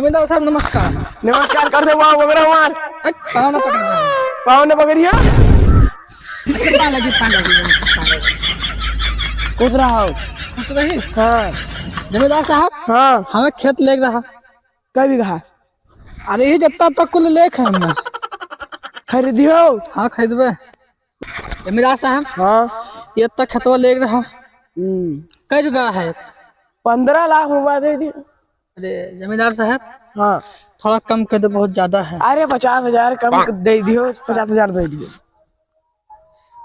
जमींदार साहब नमस्कार। नमस्कार कर दे वाह वगैरह मार पाँव न पकड़ रहा है। पाँव ने पकड़िया अच्छा पाँव लगी कूद रहा हो। खुश रही। हाँ जमींदार साहब हाँ हमें खेत ले रहा। कई बीघा अरे ही जितना तक कुल लेख है हमने। खरीदियो। हाँ खरीदबे। जमींदार साहब हाँ ये तक खेतवा ले रहा। कई जगह है। 15 लाख रुपया दे दियो। अरे जमींदार साहब हाँ थोड़ा कम कर दो, बहुत ज्यादा है। अरे 50,000 कम दे दियो। 50,000 दे दियो।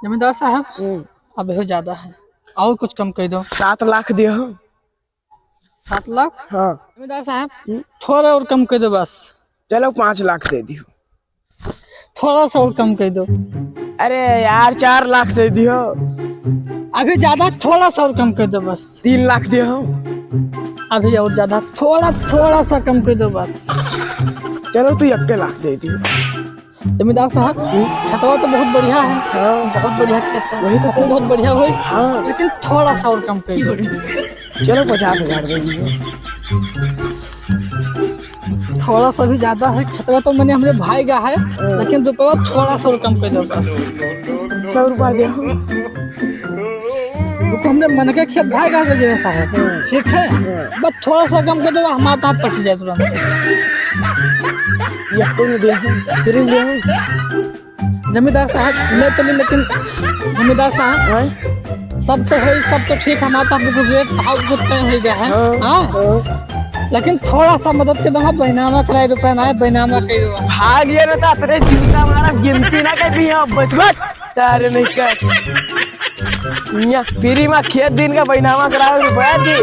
जमींदार साहब अब बहुत ज्यादा है, और कुछ कम कर दो। 7 लाख दियो। 7 लाख। हाँ जमींदार साहब थोड़ा और कम कर दो बस। चलो 5 लाख दे दियो। थोड़ा सा और कम कर दो। अरे यार 4 लाख दे दियो। अभी ज्यादा, थोड़ा सा और कम कर दो बस। 3 लाख दियो। अभी और ज्यादा, थोड़ा सा कम कर दो बस। चलो तू 1 लाख दे दियो। जमींदार साहब खेतवा तो बहुत बढ़िया है। हाँ बहुत बढ़िया खेत है, वही तो फसल बहुत बढ़िया हुई। हाँ लेकिन थोड़ा सा और कम कर दो। चलो 50,000 दे दियो। थोड़ा सा भी ज्यादा है। खेतवा तो मैंने हमरे भाई का है, लेकिन रुपया थोड़ा सा और कम कर दो बस। 100 रुपया दियो। रुको, हमने मन के खेत भाई का जमींदार साहब, ठीक है बस थोड़ा सा कम कर दो, हमारा हाथ पट जाए तुरंत। ये कौन दियो फिर दियो। जमींदार साहब ले तो ले, लेकिन जमींदार साहब सबसे है, सब तो ठीक है, हमारा कुछ रेट भाव कुछ तय हो गया है। हाँ लेकिन थोड़ा सा मदद के दो। बैनामा कराए रुपया ना है, बैनामा कर दो। भाग ये ना तेरे जूता मारा गिनती ना कर भी यहाँ बचबच तारे नहीं कर। यहाँ फ्री में खेत दिन का बैनामा कराओ रुपया दी।